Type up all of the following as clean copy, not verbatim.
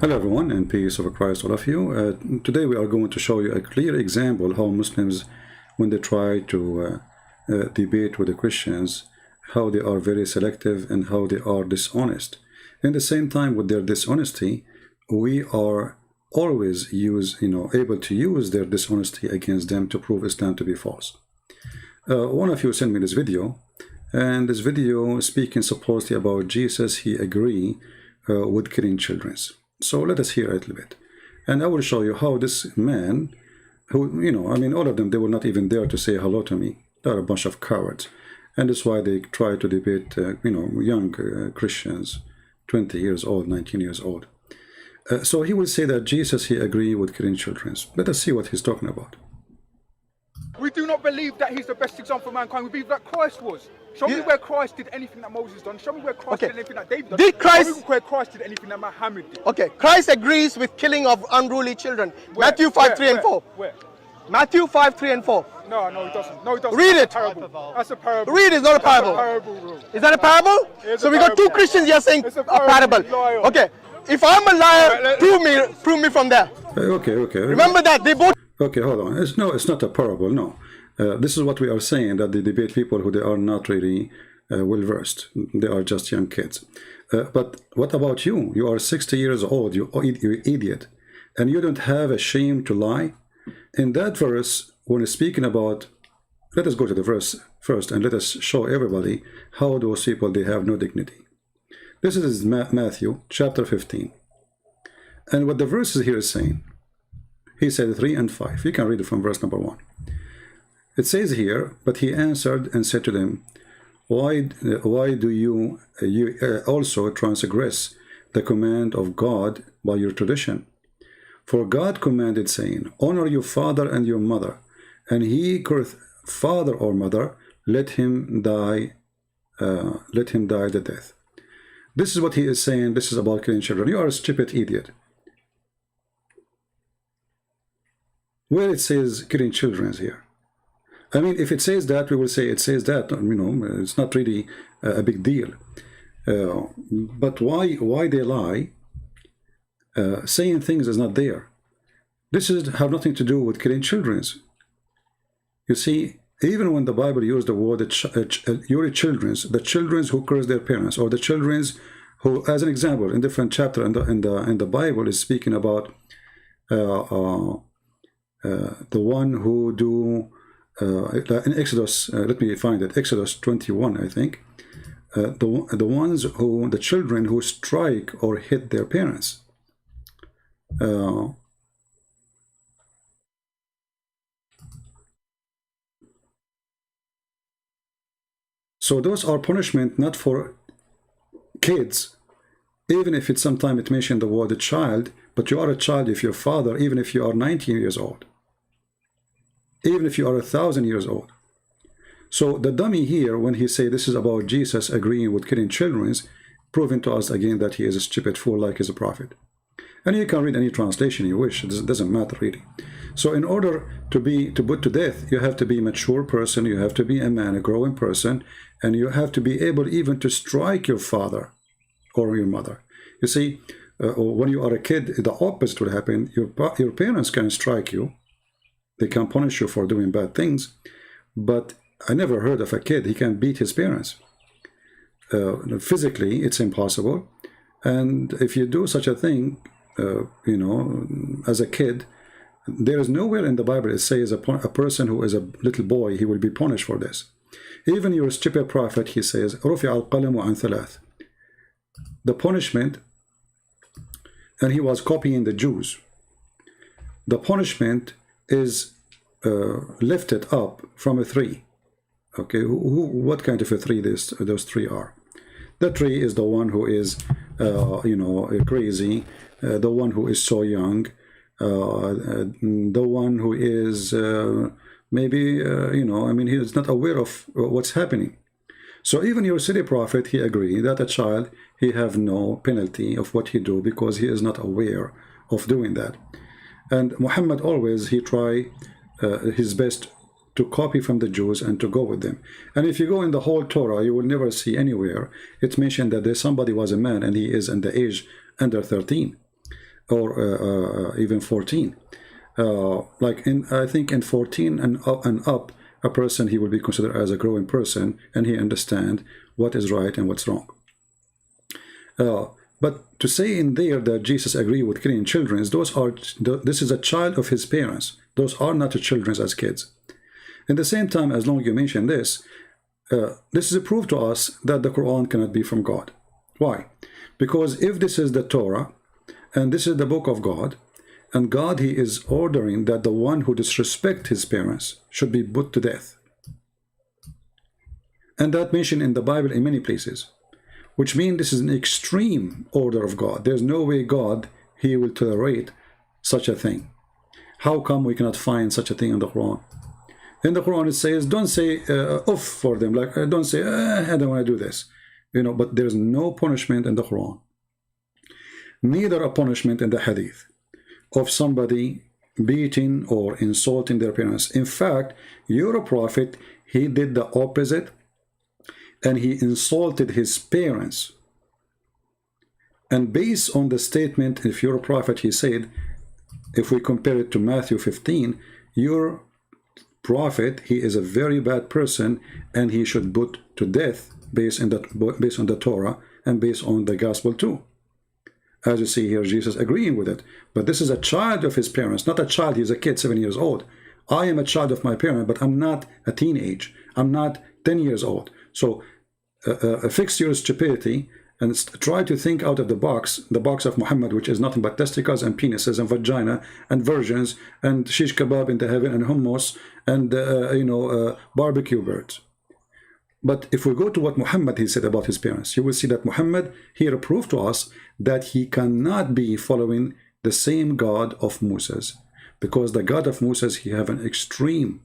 Hello everyone, and peace of Christ all of you. Today we are going to show you a clear example how Muslims, when they try to debate with the Christians, how they are very selective and how they are dishonest. In the same time, with their dishonesty, we are always able to use their dishonesty against them to prove Islam to be false. One of you sent me this video, and this video speaking supposedly about Jesus, he agree with killing children. So let us hear a little bit. And I will show you how this man, who, all of them, they were not even there to say hello to me. They're a bunch of cowards. And that's why they try to debate, young Christians, 20 years old, 19 years old. So he will say that Jesus, he agree with killing children. Let us see what he's talking about. We do not believe that he's the best example for mankind. We believe that Christ was. Show me where Christ did anything that Moses done. Show me where Christ did anything that David done. Show me where Christ did anything that Muhammad did. Okay, Christ agrees with killing of unruly children. Where? Matthew 5, 3 and 4. Where? Matthew 5, 3 and 4. No, he doesn't. No, he doesn't. Read it. That's a parable. Read it, it's not a parable. That's a parable, bro. Is that a parable? It's so a we got two parable. Christians here saying It's a a parable. parable. Okay, if I'm a liar, prove me from there. Okay. Remember that they both. Okay, hold on. It's not a parable, no. This is what we are saying, that they debate people who they are not really well-versed. They are just young kids. But what about you? You are 60 years old, you idiot. And you don't have a shame to lie? In that verse, when it's speaking about, let us go to the verse first and let us show everybody how those people, they have no dignity. This is Matthew chapter 15. And what the verses here is saying, he said 3 and 5. You can read it from verse number 1. It says here, but he answered and said to them, why do you also transgress the command of God by your tradition? For God commanded, saying, honor your father and your mother, and he cureth father or mother, let him die the death. This is what he is saying. This is about killing children. You are a stupid idiot. Where it says killing children here. I mean, if it says that, we will say it says that. It's not really a big deal. But why they lie? Saying things is not there. This have nothing to do with killing children. You see, even when the Bible used the word your children, the children who curse their parents, or the children who, as an example, in different chapter in the Bible is speaking about the one who do. In Exodus, let me find it. Exodus 21, I think. The children who strike or hit their parents. So those are punishment not for kids, even if it's sometimes it mentioned the word child, but you are a child if your father, even if you are 19 years old. Even if you are 1,000 years old. So the dummy here, when he say this is about Jesus agreeing with killing children, proving to us again that he is a stupid fool like he's a prophet. And you can read any translation you wish. It doesn't matter really. So in order to put to death, you have to be a mature person, you have to be a man, a growing person, and you have to be able even to strike your father or your mother. You see, when you are a kid, the opposite will happen. Your parents can strike you. They can punish you for doing bad things, but I never heard of a kid he can beat his parents. Physically, it's impossible. And if you do such a thing, as a kid, there is nowhere in the Bible it says a person who is a little boy, he will be punished for this. Even your stupid prophet, he says, رُفِعَ الْقَلَمُ عَنْ ثَلَاثٍ. The punishment, and he was copying the Jews. The punishment is lifted up from a 3. Okay, what kind of a 3 those 3 are? The 3 is the one who is crazy, the one who is so young, the one who is maybe he is not aware of what's happening. So even your city prophet, he agreed that a child, he have no penalty of what he do because he is not aware of doing that. And Muhammad always, he try his best to copy from the Jews and to go with them. And if you go in the whole Torah, you will never see anywhere it's mentioned that somebody was a man and he is in the age under 13. or even 14. Like I think in 14 and up, a person, he will be considered as a growing person, and he understand what is right and what's wrong. But to say in there that Jesus agreed with killing children, this is a child of his parents. Those are not children as kids. In the same time, as long as you mention this, this is a proof to us that the Quran cannot be from God. Why? Because if this is the Torah, and this is the book of God, and God, he is ordering that the one who disrespects his parents should be put to death. And that mentioned in the Bible in many places, which means this is an extreme order of God. There's no way God, he will tolerate such a thing. How come we cannot find such a thing in the Quran? In the Quran it says, don't say uff for them, like don't say I don't want to do this, you know. But there's no punishment in the Quran, neither a punishment in the Hadith of somebody beating or insulting their parents. In fact, your prophet, he did the opposite, and he insulted his parents. And based on the statement, if your prophet, he said, if we compare it to Matthew 15, your prophet, he is a very bad person, and he should put to death based on the Torah and based on the gospel too. As you see here, Jesus agreeing with it. But this is a child of his parents, not a child, he's a kid, 7 years old. I am a child of my parent, but I'm not a teenage. I'm not 10 years old. So fix your stupidity and try to think out of the box of Muhammad, which is nothing but testicles and penises and vagina and virgins and shish kebab in the heaven and hummus and barbecue birds. But if we go to what Muhammad, he said about his parents, you will see that Muhammad here proved to us that he cannot be following the same God of Moses, because the God of Moses, he have an extreme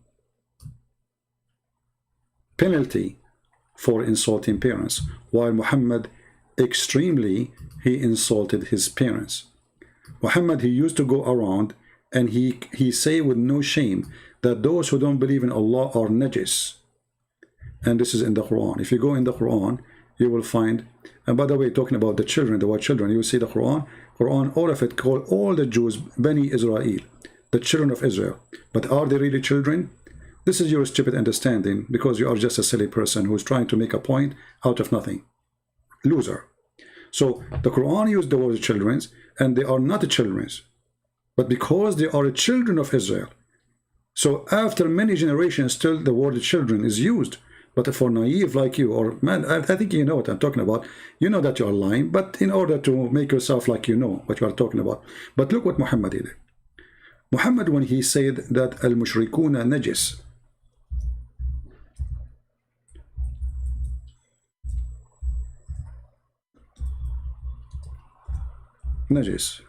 penalty for insulting parents, while Muhammad extremely, he insulted his parents. Muhammad, he used to go around and he say with no shame that those who don't believe in Allah are najis. And this is in the Quran. If you go in the Quran, you will find, and by the way, talking about the children, the white children, you will see the Quran, all of it call all the Jews Bani Israel, the children of Israel. But are they really children? This is your stupid understanding, because you are just a silly person who's trying to make a point out of nothing. Loser. So the Quran used the word children, and they are not the children, but because they are children of Israel. So after many generations, still the word children is used. But for naive like you, or man, I think you know what I'm talking about. You know that you are lying, but in order to make yourself like you know what you are talking about. But look what Muhammad did. Muhammad, when he said that al-mushrikuna najis, najis,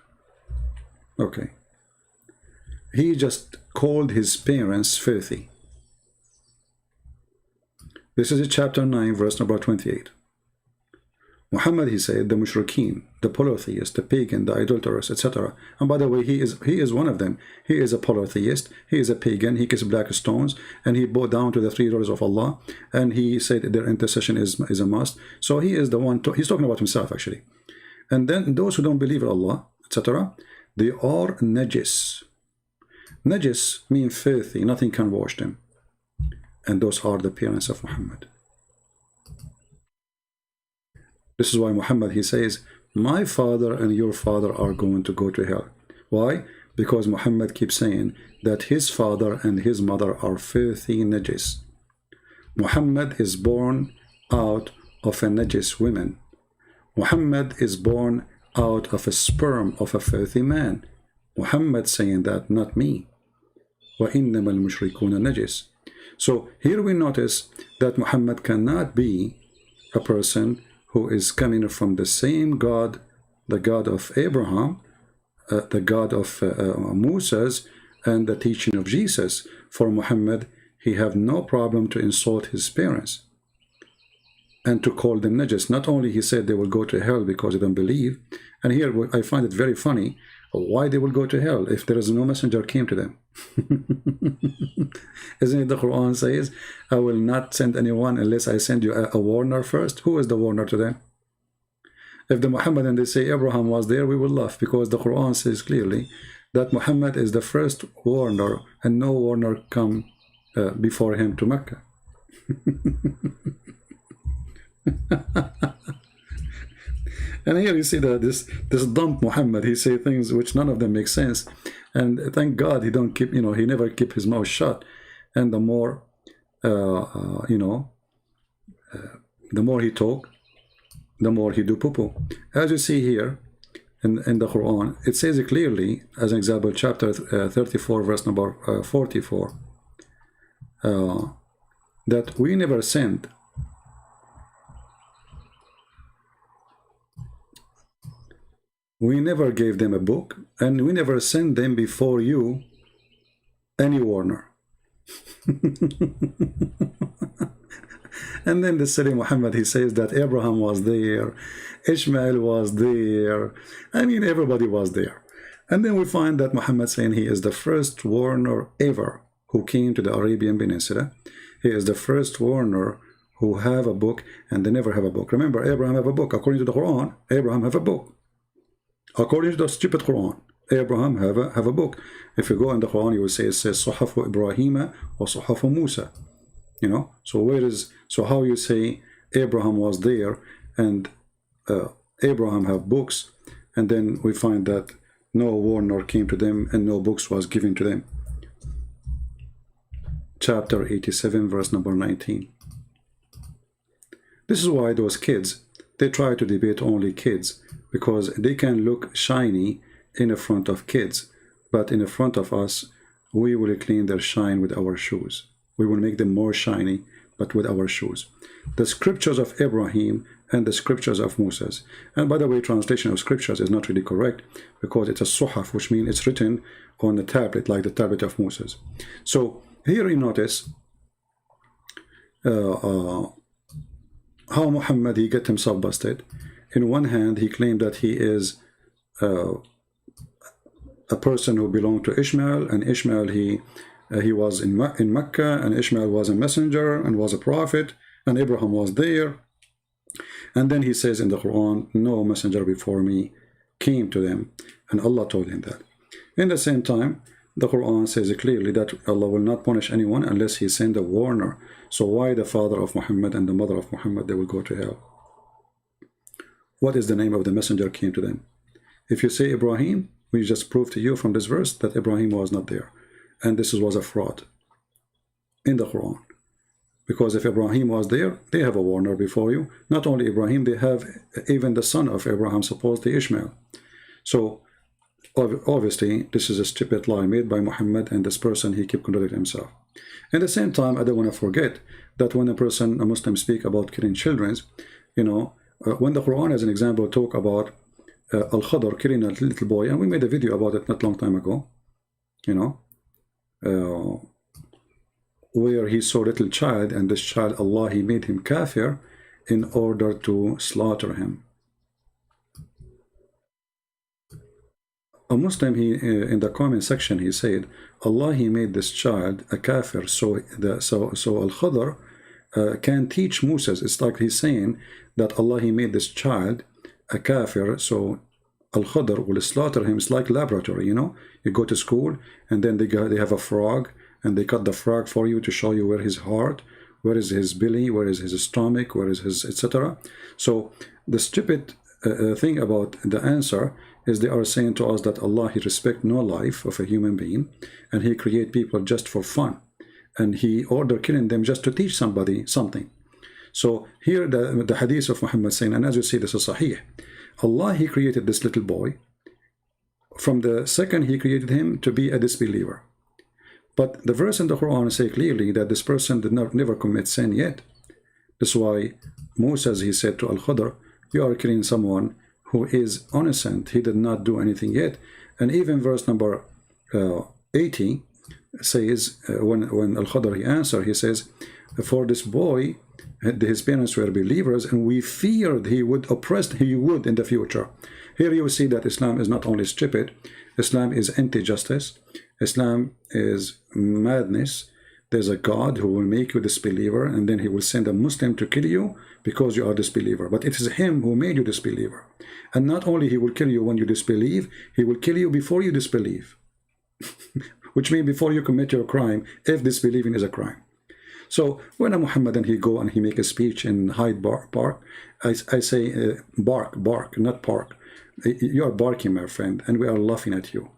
okay, he just called his parents filthy. This is chapter 9, verse number 28. Muhammad, he said, the mushrikeen, the polytheist, the pagan, the idolatrous, etc. And by the way, he is one of them. He is a polytheist, he is a pagan, he kisses black stones, and he bowed down to the 3 daughters of Allah, and he said their intercession is a must. So he is the one, he's talking about himself actually. And then those who don't believe in Allah, etc., they are najis. Najis means filthy, nothing can wash them. And those are the parents of Muhammad. This is why Muhammad, he says, my father and your father are going to go to hell. Why? Because Muhammad keeps saying that his father and his mother are filthy najis. Muhammad is born out of a najis woman. Muhammad is born out of a sperm of a filthy man. Muhammad saying that, not me. وَإِنَّمَا الْمُشْرِكُونَ نَجِسٌ. So here we notice that Muhammad cannot be a person who is coming from the same God, the God of Abraham, the God of Moses, and the teaching of Jesus. For Muhammad, he have no problem to insult his parents and to call them najis. Not only he said they will go to hell because they don't believe, and here I find it very funny, why they will go to hell if there is no messenger came to them. Isn't it the Quran says, I will not send anyone unless I send you a warner first? Who is the warner to them? If the Muhammad and they say Abraham was there, we will laugh, because the Quran says clearly that Muhammad is the first warner, and no warner come before him to Mecca. And here you see that this dumb Muhammad, he say things which none of them make sense, and thank God he don't keep, he never keep his mouth shut. And the more the more he talk, the more he do poo-poo. As you see here in the Quran, it says clearly, as an example, chapter 34, verse number 44, that we never sent we never gave them a book, and we never sent them before you any warner. And then the silly Muhammad, he says that Abraham was there, Ishmael was there, I mean everybody was there. And then we find that Muhammad saying he is the first warner ever who came to the Arabian Peninsula. He is the first warner who have a book, and they never have a book. Remember, Abraham have a book. According to the Quran, Abraham have a book. According to the stupid Quran, Abraham have a book. If you go in the Quran, you will say it says Suhafu Ibrahim or Suhafu Musa. So how you say Abraham was there and Abraham have books, and then we find that no warner came to them and no books was given to them. Chapter 87, verse number 19. This is why those kids, they try to debate only kids, because they can look shiny in the front of kids, but in the front of us, we will clean their shine with our shoes. We will make them more shiny, but with our shoes. The scriptures of Abraham and the scriptures of Moses. And by the way, translation of scriptures is not really correct, because it's a suhaf, which means it's written on the tablet, like the tablet of Moses. So here you notice how Muhammad, he get himself busted. In one hand, he claimed that he is a person who belonged to Ishmael, and Ishmael, he was in Mecca, and Ishmael was a messenger and was a prophet, and Abraham was there. And then he says in the Quran, no messenger before me came to them, and Allah told him that. In the same time, the Quran says clearly that Allah will not punish anyone unless he send a warner. So why the father of Muhammad and the mother of Muhammad, they will go to hell? What is the name of the messenger came to them? If you say Ibrahim, we just prove to you from this verse that Ibrahim was not there, and this was a fraud in the Quran. Because if Ibrahim was there, they have a warner before you. Not only Ibrahim, they have even the son of Abraham, supposedly Ishmael. So obviously, this is a stupid lie made by Muhammad, and this person, he keep contradicting himself. At the same time, I don't want to forget that when a Muslim speak about killing children, when the Quran, as an example, talk about Al-Khadr killing a little boy, and we made a video about it not long time ago, where he saw a little child, and this child, Allah, he made him kafir in order to slaughter him. A Muslim, he in the comment section, he said, Allah, he made this child a kafir, so Al-Khadr can teach Moses. It's like he's saying that Allah, he made this child a kafir, so Al-Khadr will slaughter him. It's like laboratory, you go to school, and then they have a frog, and they cut the frog for you to show you where his heart, where is his belly, where is his stomach, where is his etc. So the stupid thing about the answer is they are saying to us that Allah, he respect no life of a human being, and he create people just for fun, and he order killing them just to teach somebody something. So here the hadith of Muhammad saying, and as you see, this is sahih, Allah, he created this little boy. From the second, he created him to be a disbeliever. But the verse in the Quran say clearly that this person did never commit sin yet. That's why Moses, he said to Al-Khadr, you are killing someone who is innocent. He did not do anything yet. And even verse number 80 says, when Al-Khadr, he answered, he says, for this boy, his parents were believers, and we feared he would in the future. Here you see that Islam is not only stupid, Islam is anti-justice, Islam is madness, there's a God who will make you disbeliever, and then he will send a Muslim to kill you because you are disbeliever. But it is him who made you disbeliever. And not only he will kill you when you disbelieve, he will kill you before you disbelieve. Which means before you commit your crime, if disbelieving is a crime. So when a Muhammadan he go and he make a speech in Hyde Park, I say bark, not park. You are barking, my friend, and we are laughing at you.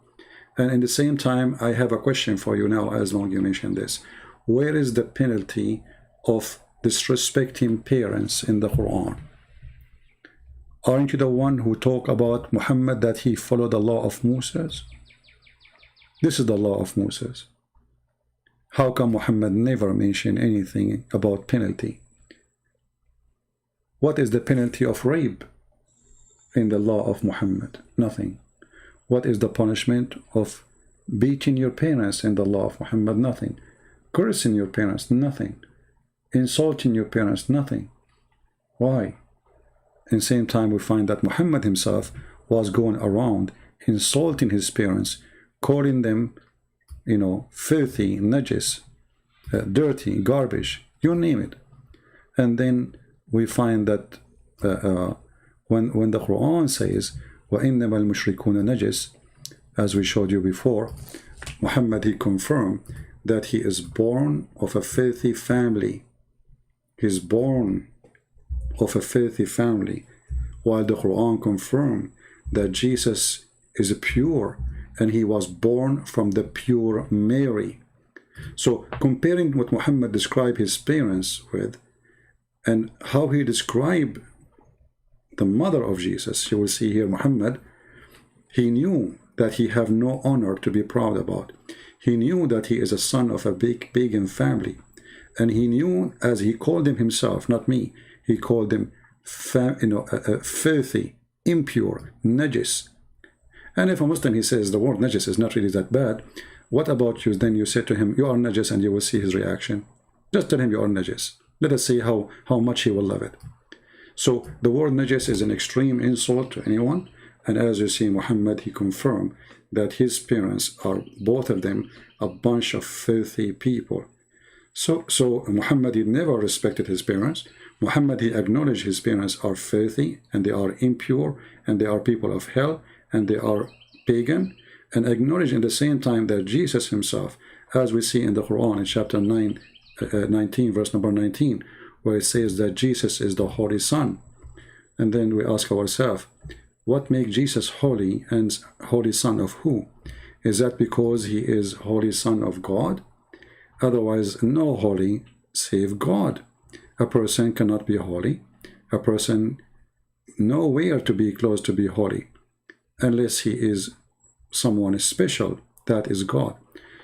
And in the same time, I have a question for you now, as long as you mentioned this. Where is the penalty of disrespecting parents in the Quran? Aren't you the one who talk about Muhammad that he followed the law of Moses? This is the law of Moses. How come Muhammad never mentioned anything about penalty? What is the penalty of rape in the law of Muhammad? Nothing. What is the punishment of beating your parents in the law of Muhammad? Nothing. Cursing your parents? Nothing. Insulting your parents? Nothing. Why? In the same time, we find that Muhammad himself was going around insulting his parents, calling them, you know, filthy, najis, dirty, garbage, you name it. And then we find that when the Quran says, وَإِنَّمَا الْمُشْرِكُونَ نَجِسٌ, as we showed you before, Muhammad, he confirmed that he is born of a filthy family. He's born of a filthy family, while the Quran confirmed that Jesus is pure and he was born from the pure Mary. So comparing what Muhammad described his parents with and how he described the mother of Jesus, you will see here Muhammad, he knew that he have no honor to be proud about. He knew that he is a son of a big pagan family. And he knew, as he called him himself, not me, he called him filthy, impure, najis. And if a Muslim, he says the word najis is not really that bad, what about you? Then you say to him, you are najis, and you will see his reaction. Just tell him you are najis. Let us see how much he will love it. So the word najis is an extreme insult to anyone. And as you see, Muhammad, he confirmed that his parents are, both of them, a bunch of filthy people. So Muhammad, he never respected his parents. Muhammad, he acknowledged his parents are filthy, and they are impure, and they are people of hell, and they are pagan, and acknowledged in the same time that Jesus himself, as we see in the Quran in chapter 19, verse number 19, where it says that Jesus is the Holy Son. And then we ask ourselves, what makes Jesus holy, and Holy Son of who? Is that because he is Holy Son of God? Otherwise, no holy save God. A person cannot be holy. A person nowhere to be close to be holy, unless he is someone special, that is God.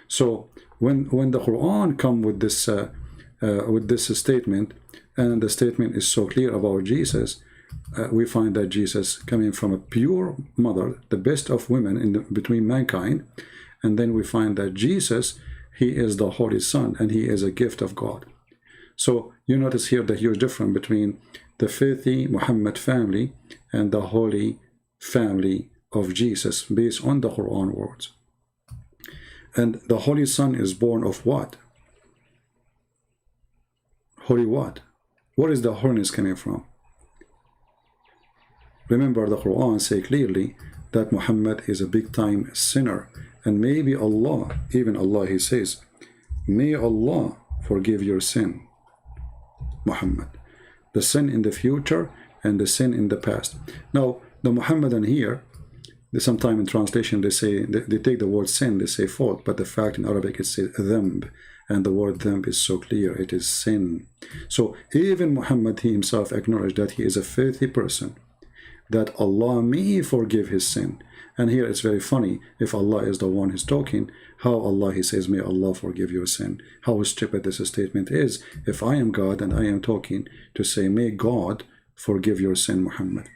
So when the Quran come with this statement, and the statement is so clear about Jesus, we find that Jesus coming from a pure mother, the best of women between mankind, and then we find that Jesus, he is the Holy Son, and he is a gift of God. So you notice here the huge difference between the filthy Muhammad family and the holy family of Jesus, based on the Quran words. And the Holy Son is born of what? Holy what? Where is the holiness coming from? Remember, the Quran say clearly that Muhammad is a big-time sinner, and maybe Allah, even Allah, he says, may Allah forgive your sin, Muhammad, the sin in the future and the sin in the past. Now, the Muhammadan here, sometime in translation they say, they take the word sin, they say fault, but the fact in Arabic it says dhanb, and the word dhanb is so clear, it is sin. So even Muhammad, he himself acknowledged that he is a filthy person, that Allah may forgive his sin. And here it's very funny, if Allah is the one who's talking, how Allah, he says, may Allah forgive your sin. How stupid this statement is, if I am God and I am talking to say, may God forgive your sin, Muhammad.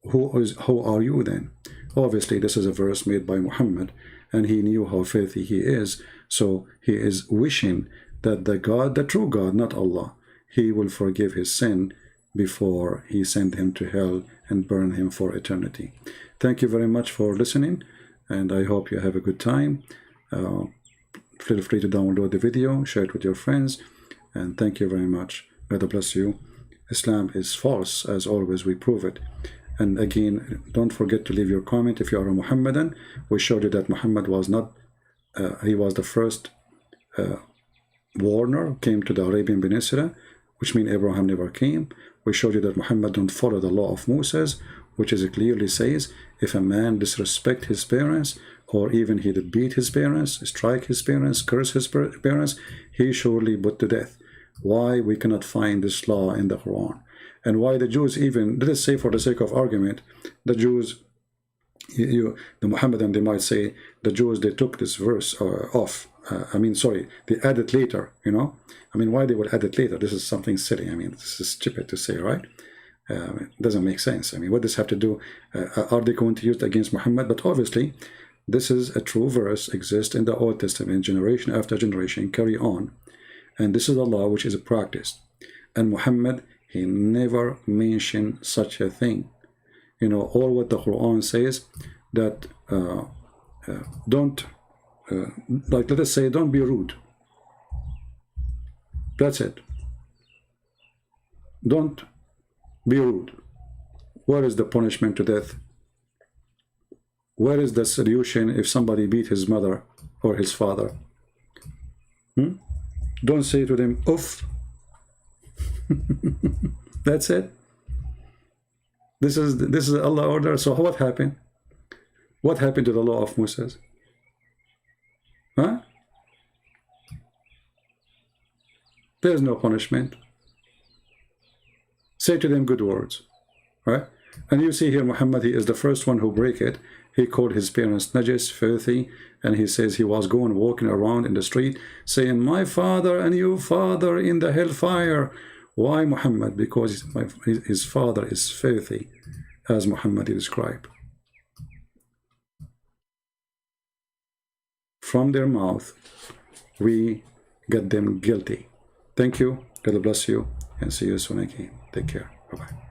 Who are you then? Obviously, this is a verse made by Muhammad, and he knew how filthy he is, so he is wishing that the God, the true God, not Allah, he will forgive his sin before he sent him to hell and burn him for eternity. Thank you very much for listening, and I hope you have a good time. feel free to download the video, share it with your friends, and thank you very much. God bless you. Islam is false, as always, we prove it. And again, don't forget to leave your comment if you are a Muhammadan. We showed you that Muhammad was not, he was the first warner, came to the Arabian Peninsula, which means Abraham never came. We showed you that Muhammad don't follow the law of Moses, which is clearly says, if a man disrespect his parents, or even he did beat his parents, strike his parents, curse his parents, he surely put to death. Why we cannot find this law in the Quran? And why the Jews even, let us say for the sake of argument, the Jews, the Muhammadan, they might say, the Jews, they took this verse off. They add it later, you know. I mean, why they will add it later? This is something silly. I mean, this is stupid to say, right? It doesn't make sense. I mean, what does this have to do? Are they going to use it against Muhammad? But obviously, this is a true verse, exists in the Old Testament, generation after generation, carry on. And this is the law which is practiced. And Muhammad, he never mentioned such a thing. You know, all what the Quran says, that don't, like let us say, don't be rude. That's it. Don't be rude. Where is the punishment to death? Where is the solution if somebody beat his mother or his father? Don't say to them, oof. That's it. This is Allah order. So what happened? What happened to the law of Moses? Huh? There's no punishment. Say to them good words, right? And you see here Muhammad, he is the first one who break it. He called his parents najis, filthy, and he says he was going walking around in the street saying, my father and your father in the hellfire. Why Muhammad? Because his father is filthy, as Muhammad described. From their mouth, we get them guilty. Thank you. God bless you, and see you soon again. Take care. Bye-bye.